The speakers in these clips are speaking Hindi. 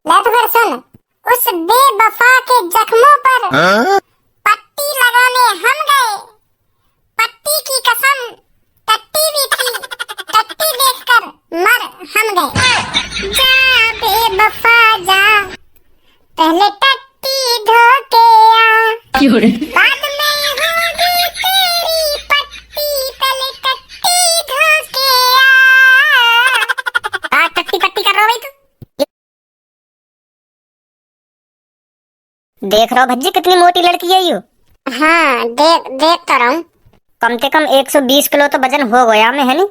ले तो फिर सुन। उस बेवफा के जख्मों पर पट्टी लगाने हम गए, पट्टी की कसम टट्टी भी थी, टट्टी देखकर मर हम गए। जा बेवफा जा, पहले टट्टी धो के आ, बाद में होगी तेरी पट्टी, पहले टट्टी धो के आ। टट्टी पट्टी कर रहा हो भाई तू? देख रहा हो भज्जी कितनी मोटी लड़की है यू। हाँ देख तो रहा हूँ। कम से कम 120 किलो तो वजन हो गया में है नी।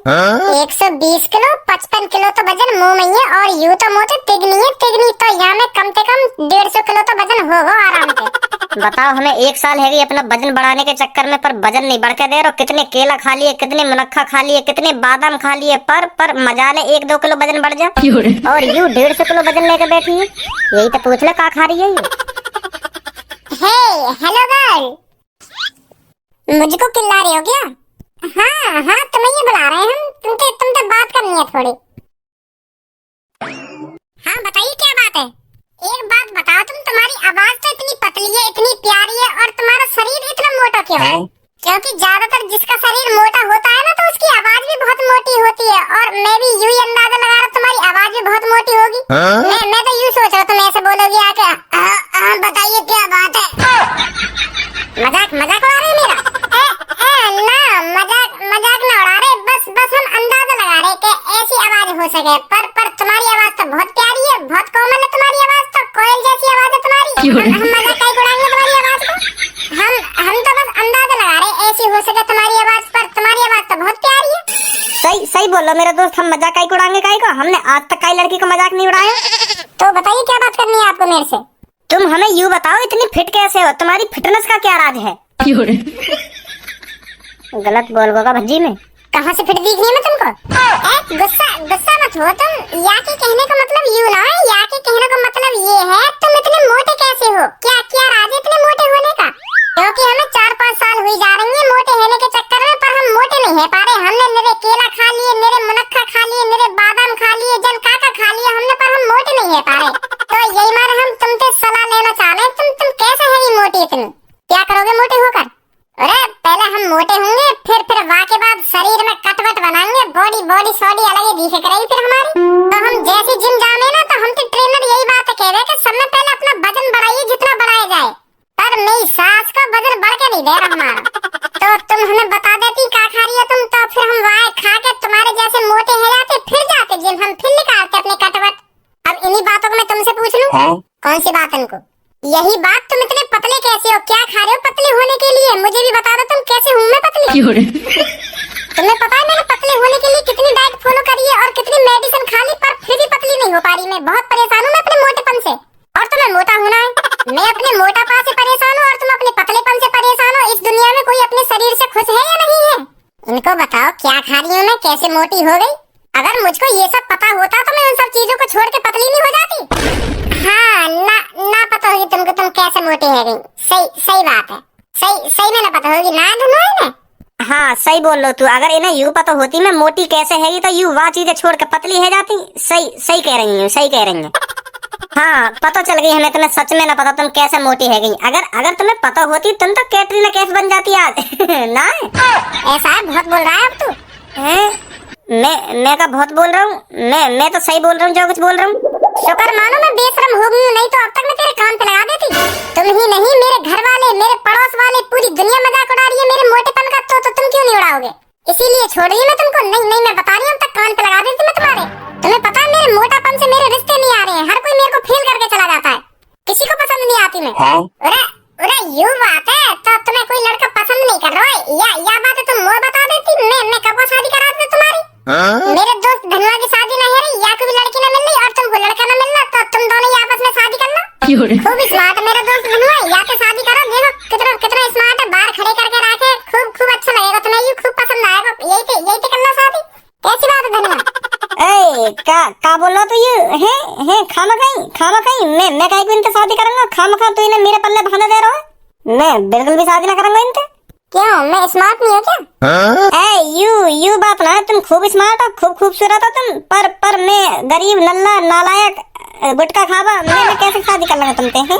120 किलो 55 किलो तो वजन मुंह में ही है, और यूं तो मोटे तिगनी है, तिगनी तो यहाँ में कम से कम 150 किलो तो वजन होगा आराम से। बताओ हमें 1 साल है अपना वजन बढ़ाने के चक्कर में, पर वजन नहीं बढ़ के दे रहा। कितने केला खा लिए, कितने मुनक्खा खा लिए, कितने बादाम खा लिए, पर मजा ले 1-2 किलो वजन बढ़ जा, और यू 150 किलो वजन लेके बैठी है। यही तो पूछ ले क्या खा रही है यू। हेलो गर्ल, मुझको चिल्ला रहे हो क्या? हाँ तुम्हें ये बुला रहे हैं हम, तुमसे बात करनी है थोड़ी। हाँ बताइए क्या बात है। एक बात बताओ, तुम्हारी आवाज तो इतनी पतली है, इतनी प्यारी है, और तुम्हारा शरीर इतना मोटा क्यों है? क्योंकि ज्यादातर जिसका शरीर मोटा होता है ना, तो उसकी आवाज भी बहुत मोटी होती है, और मैं भी यूं ही अंदाजा लगा रहा, तुम्हारी आवाज भी बहुत मोटी होगी। मैं तो यूं सोच रहा तुम ऐसे बोलोगी आके, बताइए क्या बात है। मजाक उड़ा रहे मेरा? ना मजाक ना उड़ा रहे, बस हम अंदाजा लगा रहे कि ऐसी आवाज हो सके, पर तुम्हारी आवाज तो बहुत प्यारी है, बहुत कोमल है तुम्हारी आवाज, तो कोयल जैसी आवाज है तुम्हारी। हम मजाक काहे उड़ाएंगे तुम्हारी आवाज को? हम तो बस अंदाजा लगा रहे ऐसी हो सके तुम्हारी आवाज, पर तुम्हारी आवाज तो बहुत प्यारी है। सही बोल मेरा दोस्त, हम मजाक काहे उड़ाएंगे काहे को? हमने आज तक काई लड़की को मजाक नहीं उड़ाया। तो बताइए क्या बात करनी है आपको मेरे से? तुम हमें यूं बताओ, इतनी फिट कैसे हो? तुम्हारी फिटनेस का क्या राज है? गलत बोल होगा भज्जी में। कहाँ से फिट दिख रही है मैं तुमको? गुस्सा मत हो तुम। या के कहने का मतलब यूं ना है, या के कहने का मतलब ये है, तुम इतने मोटे कैसे हो? क्या राज है इतने मोटे होने का? क्योंकि हमें 4-5 साल हुई जा रही है मोटे होने के चक्कर में, पर हम मोटे नहीं है पा रहे। हमने मेरे केला खा लिए, मेरे मुनक्खा खा लिए, मेरे बादाम खा लिए, जन काका खा लिए हमने, पर हम मोटे नहीं है पा रहे। तो यही मारे हम तुमसे सलाह लेना चाह रहे हैं, तुम कैसे है मोटी इतनी? क्या करोगे मोटे होकर? अरे पहले हम मोटे होंगे, फिर वाह के बाद शरीर में कटवट बनाएंगे, बॉडी सॉडी अलग ही दिखे करेगी फिर हमारी। तो हम जैसे जिम जाने ना, तो हम तो ट्रेनर यही बात कह रहे हैं कि सबसे पहले अपना वजन बढ़ाइए जितना बढ़ाया जाए, पर मेरी सास का वजन बढ़ के नहीं दे रहा हमारा। तो तुम हमें बता देती क्या खा रही हो तुम, तो फिर हम वहाँ खा के तुम्हारे जैसे मोटे हो जाते, फिर जाते जिम, हम फिर निकालते अपने कटवट। अब इन्हीं बातों को मैं तुमसे पूछ लूं? कौन सी बात इनको? यही बात, तुम इतने पतले कैसे हो? क्या खा रहे हो पतले होने के लिए? मुझे भी बता दो तुम कैसे हूँ मैं पतली। तुम्हें पता है मैंने पतले होने के लिए कितनी डाइट फॉलो करी है और कितनी मेडिसिन खा ली, पर फिर भी पतली नहीं हो पा रही। मैं बहुत परेशान हूँ मैं अपने मोटेपन से, और तुम्हें मोटा होना है। मैं अपने मोटापा से परेशान हूँ और तुम अपने पतलेपन से परेशान हो। इस दुनिया में कोई अपने शरीर से खुश है या नहीं है? इनको बताओ क्या खा रही हूँ मैं, कैसे मोटी हो गई? अगर मुझको ये सब पता होता तो मैं उन सब चीजों को छोड़ के पतली नहीं हो जाती। हाँ ना पता होगी तुमको तुम कैसे मोटी है गई। सही बात है, सही में ना पता होगी ना तुम्हें। हाँ सही बोल लो तू। अगर इन्हें यूं पता होती मैं मोटी कैसे है, तो यूं वह चीजें छोड़ के पतली है जाती। सही कह रही हूँ। हाँ पता चल गई हमें, तुम्हें सच में ना पता तुम कैसे मोटी है गई। अगर तुम्हें पता होती तुम तो कैटरीना कैफ बन जाती आज। ना ऐसा है, बहुत बोल रहा है अब तू। मैं का बहुत बोल रहा हूँ? मैं तो सही बोल रहा हूँ जो कुछ बोल रहा हूँ। शुक्र मानो मैं बेशरम हो गई हूँ, नहीं तो अब तक मैं तेरे कान पे लगा देती। तुम ही नहीं, मेरे घर वाले, मेरे पड़ोस वाले, पूरी दुनिया मजाक उड़ा रही है मेरे मोटेपन का, तो तुम क्यों नहीं उड़ाओगे? इसीलिए छोड़ रही हूँ मैं तुमको। नहीं मैं बता रही हूँ, अब तक कान पे लगा देती मैं तुम्हारे। तुम्हें पता है मेरे मोटापन से मेरे रिश्ते नहीं आ रहे हैं, हर कोई मेरे को फेल करके चला जाता है, किसी को पसंद नहीं आती मैं। अरे यूं बात है, तो तुम्हें कोई लड़का पसंद नहीं कर रहा है या बात है तुम मुझे बता देती, मैं कब शादी करा देती तुम्हारी। मेरे दोस्त धनुआ की शादी ना हो रही, या कोई लड़की ना मिल रही और तुमको लड़का ना मिलना, तो तुम दोनों ही आपस में शादी करना। खूब स्मार्ट है मेरा दोस्त धनुआ, या के शादी करो। देखो कितना स्मार्ट है, बाहर खड़े करके रखे, खूब अच्छा लगेगा तुम्हें, ये खूब पसंद आएगा। यही तो करना शादी। कैसी बात है धनुआ? का बोल रहा तू? ये है खामा कहीं मैं कहीं इनसे शादी करूंगा? खामा तो इन्हें मेरे पल्ले बहाने दे रहा है। मैं बिल्कुल भी शादी ना करूंगा इनसे। क्यों, मैं स्मार्ट नहीं हूँ क्या? यू बात ना है, तुम खूब स्मार्ट हो, खूब खूबसूरत हो तुम, पर मैं गरीब नल्ला नालायक गुटखा खावा मैं कैसे शादी कर लूंगा तुमसे हैं?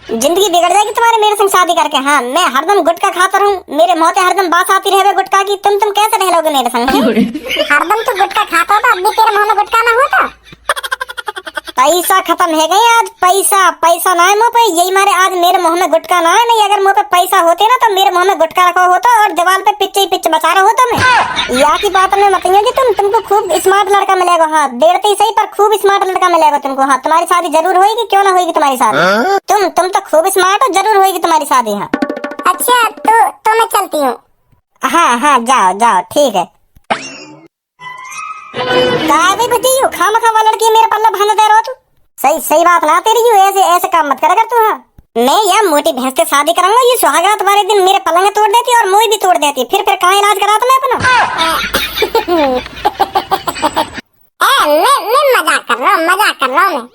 जिंदगी बिगड़ जाएगी तुम्हारे मेरे संग शादी करके। हाँ मैं हरदम गुटखा खाता रहूं, मेरे मुंह हरदम बात आती रहे गुटखा की, तुम कैसे रह लोगे मेरे संग हैं? हरदम तू गुटखा खाता था, अब भी तेरे मुंह में गुटखा ना होता? पैसा खत्म है गए आज, पैसा ना है मुंह पे, यही मारे आज मेरे मुंह में गुटखा ना है। नहीं अगर मुंह पे पैसा होते ना तो मेरे मुंह में गुटखा रखा होता और दीवार पे पिच्चे ही पिच बचा रहा होता मैं। या की बात में मत होगी तुमको खूब स्मार्ट लड़का मिलेगा। हाँ देरते ही सही पर खूब स्मार्ट लड़का मिलेगा तुमको। हाँ तुम्हारी शादी जरूर होगी, क्यों ना होगी तुम्हारी शादी। तुम तो खूब स्मार्ट हो, जरूर होगी तुम्हारी शादी। हाँ अच्छा तो मैं चलती हूँ। हाँ जाओ ठीक है। खामा खा लड़की मेरे पल्ला भांग दे रहा तू। सही बात ना तेरी, यू ऐसे काम मत करा कर तू। हाँ मैं यार मोटी भैंस से शादी कराऊंगा, ये सुहागरात वाले दिन मेरे पलंग तोड़ देती और मुंह भी तोड़ देती, फिर कहाँ इलाज करा था मैं अपना। मैं मजाक कर रहा हूँ मैं।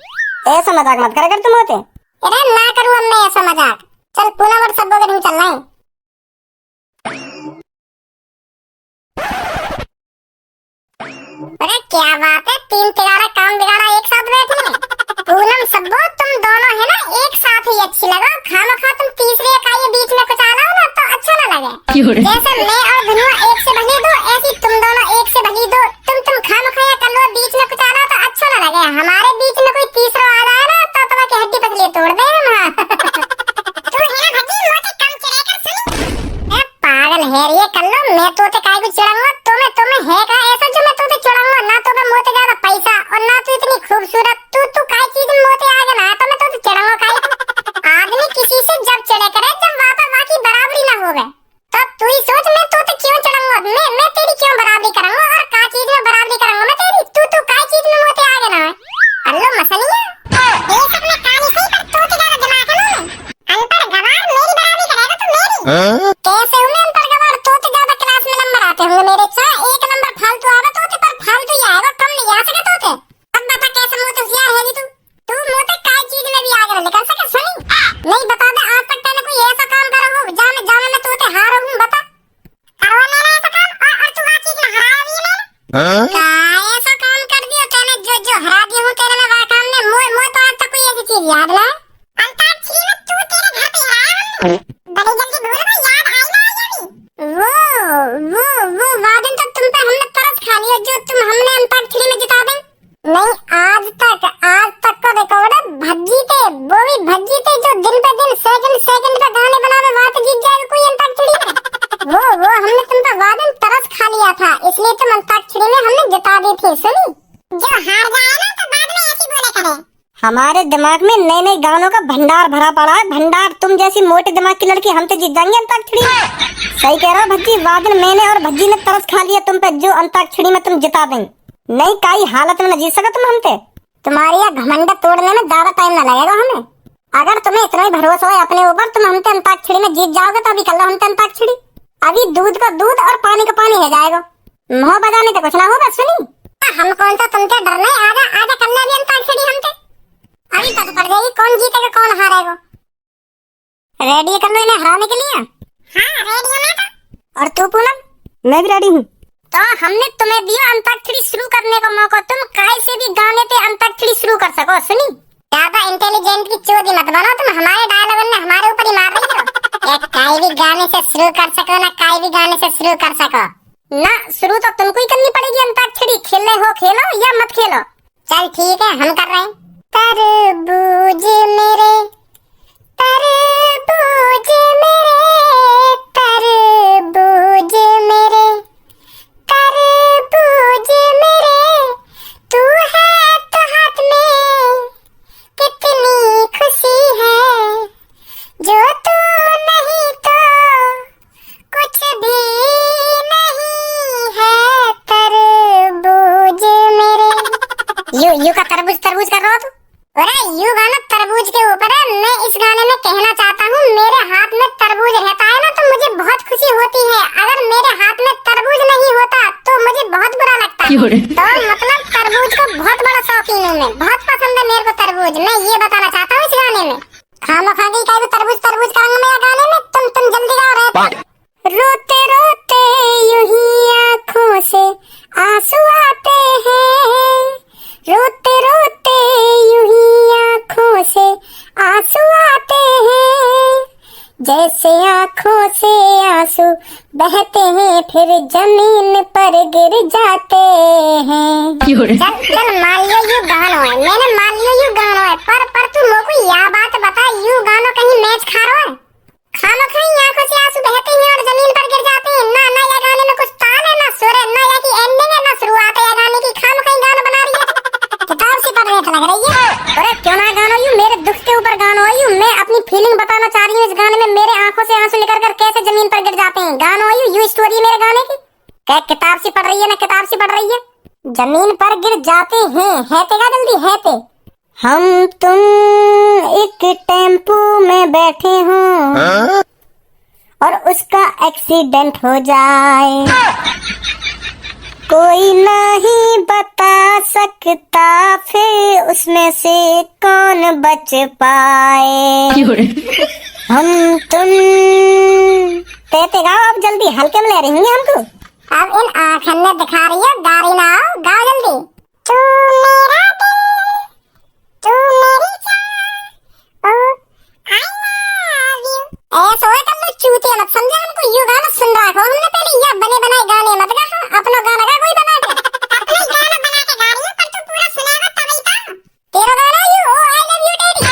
ऐसा मजाक मत करा कर तुम होते। अरे ना करूँ अब मैं ऐसा मजाक। चल पूना और सब लोग चलना है। अरे क्या बात है, तीन तिगाड़ा काम बिगाड़ा एक साथ बैठे हैं। पूनम सब्बो तुम दोनों है ना एक साथ ही अच्छी लगा। खानो खा तुम तीसरे इकाई बीच में कुछ आ रहा हो ना तो अच्छा ना लगे। जैसे मैं और धनुआ एक से भली दो, ऐसी तुम दोनों एक से भली दो। तुम खानो खाया कर लो, बीच में कुछ आ रहा तो अच्छा ना लगे। हमारे बीच में कोई तीसरा आ रहा है ना तो तुम्हारी हड्डी पसली तोड़ दे तू है ना भज्जी मोटे कम चढ़ा कर सुनी। पागल है ये कर लो, मैं तो ते काय को चढ़ाऊंगा तुम्हें है का ऐसा जो मैं तो चढ़ाऊंगा ना। तो मैं मोटे ज्यादा पैसा और ना तो इतनी खूबसूरत। तू काय चीज मोटे आ गया ना तो मैं तो चढ़ाऊंगा काय। आदमी किसी से जब चढ़े करे जब वापस की बराबरी ना होवे, तब तू ही सोच मैं तो क्यों चढ़ाऊंगा। मैं तेरी क्यों बराबरी करूंगा और का चीज में बराबरी करूंगा मैं तेरी। तू काय चीज में मोटे आ गया ना। अल्लो मसलिया ये सब में कहानी सही पर तो ज्यादा दिमाग है ना। अनपढ़ गवार मेरी बराबरी करेगा तो मेरी कैसे हूं मैं अनपढ़ गवार। तो ज्यादा क्लास में नंबर आते होंगे मेरे। चाहे एक नंबर फालतू आवे तो पर फालतू ही आएगा, कम नहीं आ सके तो अब बता कैसे मोटे होशियार है तू मोटे काय चीज में भी आगे निकल सके सुनी। नहीं बता दे आज तक तूने कोई ऐसा काम करा हो जाने मैं तोते हार हूं बता। करवा मैंने ऐसा काम और तू आ चीज में हरा दी मैंने का ऐसा काम कर दिया तूने जो हरा दिया हूं तेरे में वह काम ने मोय तो आज तक कोई ऐसी चीज याद ना। अंताक्षरी में तू तेरे घर पे हरा बड़ी जल्दी भूल गई, याद आई ना अभी। वो वादन तो तुम पे हमने तरस खा लिया जो तुम हमने अंताक्षरी में जिता दे। नहीं आज तक का रिकॉर्ड है भज्जी थे, वो भी भज्जी थे जो दिन पे दिन सेकंड पे गाने बनावे बात जीत जाएगा कोई अंताक्षरी में। वो हमने तुम पे वादन तरस खा लिया था इसलिए तुम अंताक्षरी में हमने जिता दी थी सुनी। जो हार जाए ना तो बाद में ऐसी बोले करे। हमारे दिमाग में नए नए गानों का भंडार भरा पड़ा है, भंडार। तुम जैसी मोटे दिमाग की लड़की हम तो जीत जाएंगे अंताक्षरी में। सही कह रहा भज्जी, वादन मैंने और भज्जी ने तरस खा लिया तुम पे जो अंताक्षरी में तुम जिता देंगे। नहीं काई हालत में न जीत सका तुम हमसे। तुम्हारी यह घमंड तोड़ने में ज्यादा टाइम न लगेगा हमें। अगर तुम्हें इतना ही भरोसा हो अपने ऊपर तुम हमसे अंताक्षरी में जीत जाओगे तो अभी कर लो हमसे अंताक्षरी। अभी दूध का दूध और पानी का पानी हो जाएगा। मुंह बजाने तो कुछ ना होगा सुनी। हम कौन सा तुमसे डरने, आजा कर ले अभी अंताक्षरी हमसे। अभी पता पड़ जाएगी कौन जीतेगा कौन हारेगा। रेडी कर लो इन्हें हराने के लिए। हां रेडी हूं मैं तो। और तू पूनम? मैं भी रेडी हूँ। तो हमने तुम्हें दिया अंताक्षरी शुरू करने का मौका, तुम काय से भी गाने पे अंताक्षरी शुरू कर सको सुनी। ज्यादा इंटेलिजेंट की चोदी मत बनो तुम, हमारे डायलॉग ने हमारे ऊपर ही मार रही हो। एक काय भी गाने से शुरू कर सको ना काय भी गाने से शुरू कर सको ना। शुरू तो तुमको ही करनी पड़ेगी अंताक्षरी। खेलने हो खेलो या मत खेलो। चल ठीक है हम कर रहे हैं। तरबूज मेरे तरबूज मेरे तरबूज मेरे तरबूज मेरे तू है तो हाथ में कितनी खुशी है जो तू नहीं तो कुछ भी नहीं है तरबूज मेरे। यू का तरबूज कर रहा हो तू। अरे यू गाना तरबूज के ऊपर है। मैं इस गाने में कहना चाहता हूँ मेरे हाथ में तरबूज रहता है ना तो मुझे बहुत खुशी होती है। अगर मेरे हाथ में तरबूज नहीं होता तो मुझे बहुत बुरा लगता है। तो मतलब तरबूज का बहुत बड़ा शौकीन हूँ मैं, बहुत पसंद है मेरे को तरबूज। मैं ये बताना चाहता हूँ इस गाने में। खामखा की काय तरबूज करूंगा मैं गाने में। तुम जल्दी गाओ रे। रोते रोते यूं ही आँखों से आंसू आते हैं, रोते रोते यूं ही फिर जमीन पर गिर जाते हैं। चल चल मान लियो यू गानो है, मैंने मान लियो यू गानो है, पर तू मोको यह बात बता, यू गानो कहीं मैच खा रहा है? खानो खाई आंखों से आंसू बहते हैं और जमीन पर गिर जाते हैं। ना ना, ये गाने में कुछ ताल है, ना सुर है, ना या की एंडिंग है, ना शुरुआत है ये गाने की। खानो खाई गाना बना रही है, किताब से पढ़ रहे लग रही है। अरे क्यों ना गानो यू, मेरे दुख के ऊपर गानो है यू। मैं अपनी फीलिंग बताना चाह रही हूँ इस गाने में। मेरे आंखों से आंसू निकल कर कैसे जमीन पर गिर जाते हैं, गानो है यू स्टोरी है मेरे गाने की। क्या किताब से पढ़ रही है ना, किताब से पढ़ रही है? जमीन पर गिर जाते हैं, है ते गा जल्दी, है ते। हम तुम एक टेम्पो में बैठे हों और उसका एक्सीडेंट हो जाए, कोई नहीं बता सकता फिर उसमें से कौन बच पाए। हम तुम कहते गाओ अब जल्दी, हल्के में ले रही हैं हमको। अब इन आँखों ने दिखा रही है, गा रही ना आओ, गाओ जल्दी। तू मेरा दिल, तू मेरी जान, ओ आई लव यू। ऐसा होए कर लो चूतिया मत समझे हमको, यू गाना सुन रहा हो हमने पहले, या बने बनाए गाने मत गा। अपना गाना गा कोई बना के, अपने गाना बना के गा रही है, पर तू पूरा सुनेगा तभी तो। तेरा गाना you oh I love you daddy.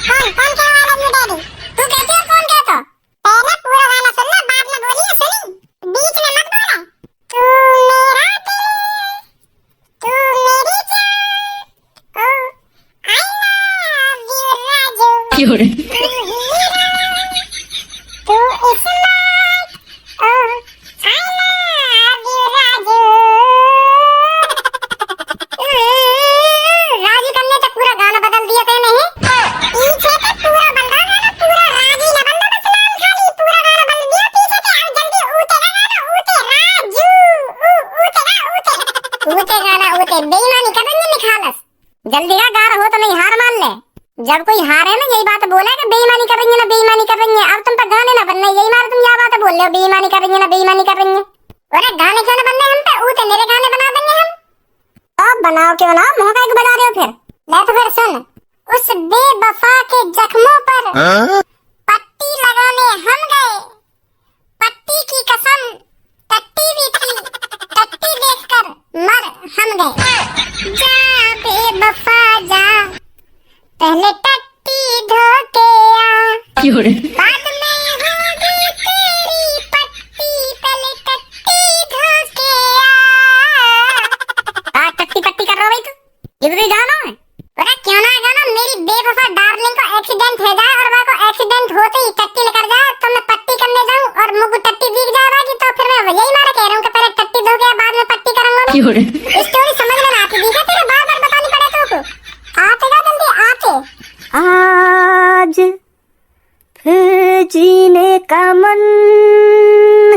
कौन कौन कह आई लव यू डैडी? तू कहती है कौन कहता? पहले पूरा गाना सुनना, बाद में बोलिए, सुनी बीच में मत बोला। तू मेरा दिल, तू मेरी जान, oh I love you Raju. तू हीरा, तू smart, oh I love you Raju. Raju करने तक पूरा गाना बदल दिया तेने ही। पीछे तक पूरा बन रहा गाना, पूरा राजी ना बन रहा, बस नाम खाली पूरा गाना बदल दिया पीछे से। अब जल्दी ऊते गाना, ऊते राजू, ऊते गाना, ऊते बेईमानी कर रही है निखालस। जल्दी गा रहा हो तो नहीं हार मान ले। जब कोई हारे ना यही बात बोले कि बेईमानी कर रही है ना, बेईमानी कर रही है। अब तुम पर गाने ना बनने, यही मार तुम यह बात बोल रहे हो, बेईमानी कर रही है ना, बेईमानी कर रही है। अरे गाने क्यों ना बनने हम पे, ऊते मेरे गाने बना देंगे हम। अब बनाओ क्यों ना, मुंह का बजा रहे हो फिर। ले तो फिर सुन, उस बेवफा के जख्मों पर पट्टी लगाने हम गए, पट्टी की कसम टट्टी भी थी, टट्टी देखकर मर हम गए। जा बेवफा जा, पहले टट्टी धो के आ, बाद में होगी तेरी पट्टी, पहले टट्टी धो के आ। टट्टी पट्टी कर रहा भाई तू, ये भी जाना है? अरे क्यों ना गाना, मेरी बेवफा डार्लिंग को एक्सीडेंट हो जाए और वहाँ को एक्सीडेंट होते ही टट्टी लेकर जाए तो मैं पट्टी करने जाऊँ और मुझको टट्टी दिख जाएगा कि, तो फिर मैं यही मारे कह रहा हूँ कि पहले टट्टी धो के बाद में पट्टी करूंगा। स्टोरी समझ में ना आती, दिखा तेरे बार बार बतानी पड़े तुमको। आते गा जल्दी, आते। आज फिर जीने का मन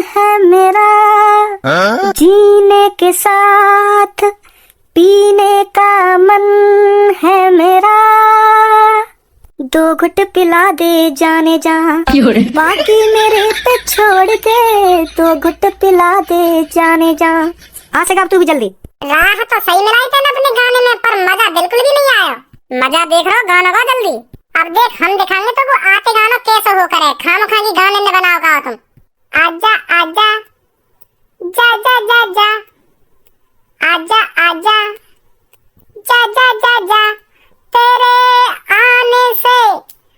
है मेरा, जीने के साथ पीने का मन है मेरा, दो घुट पिला दे जाने जा, बाकी मेरे पे छोड़ दे, दो घुट पिला दे जाने जा। आ सका तू भी जल्दी। राह तो सही मिलाई थे ना अपने गाने में, पर मजा बिल्कुल भी नहीं आया। मजा देख रहा हो, गाना गा जल्दी। अब देख हम दिखाएंगे तो वो आते गाना कैसे होकर है, खामो खागी गाने में बनाओ गाओ तुम। आजा आजा, जा जा जा जा, आजा आजा, जा जा जा जा, तेरे आने से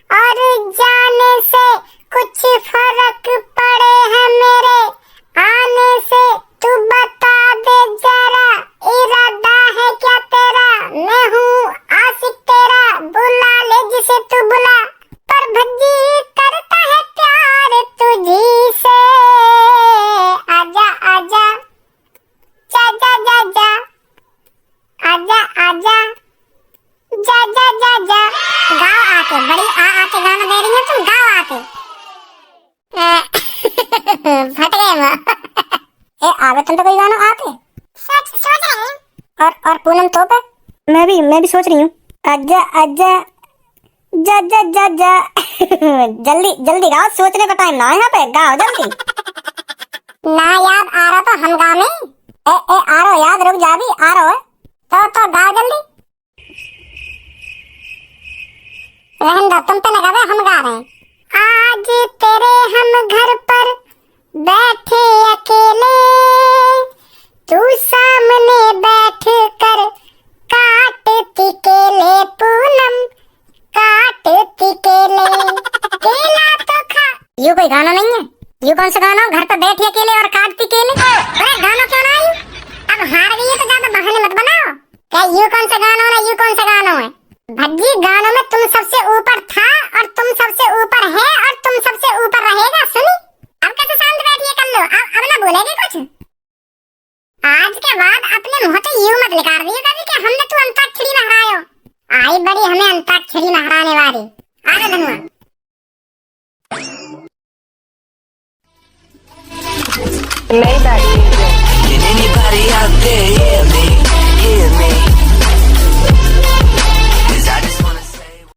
और जाने से कुछ फर्क पड़े है मेरे आने से, तू बता दे जरा इरादा है क्या तेरा, मैं हूँ आशिक तेरा, बुला ले जिसे तू बुला, पर भज्जी करता है प्यार तुझी से। आजा आजा, जा जा जा जा, आजा आजा, जा जा जा जा। गाओ आके, बड़ी आके गाना दे रही है तुम, गाओ आके। फट गए माँ। ए आगे तुम तो कोई गाना आके सोच रहे हैं। और पूनम तो पे मैं भी सोच रही हूँ। आजा आजा, जा जा जा जा। जल्दी जल्दी गाओ, सोचने का टाइम ना है यहाँ पे, गाओ जल्दी। ना याद आ रहा तो हम गाने। ए आ रहा याद, रुक जा भी आ रहा है तो गाओ जल्दी। रहन दो, तुम पे ना गावे, हम गा रहे हैं। आज तेरे हम घर पर बैठे अकेले, सामने बैठ कर काटती केले पूनम, काटती केले, केला तो खा। यू कोई गाना नहीं है? यू कौन सा गाना? घर पे बैठी अकेले और काटती केले? अरे गाना क्यों ना आई? अब हार गई है तो ज्यादा बहाने मत बनाओ। क्या यू कौन सा गाना हो ना यू कौन सा गाना है? भज्जी गानों में तुम सबसे ऊपर था और तुम सबसे ऊपर है और तुम सबसे ऊपर रहेगा। सुनी? अब कैसे शांत बैठिए कर लो। अब ना बोलेगे कुछ? आज के बाद अपने मुंह से यूं मत निकाल दियो कभी कि हमने तू अंताक्षरी में हरायो। आई बड़ी हमें अंताक्षरी में हराने वाली। आगे धनुआ। Maybach. Can anybody out there hear me? Hear me?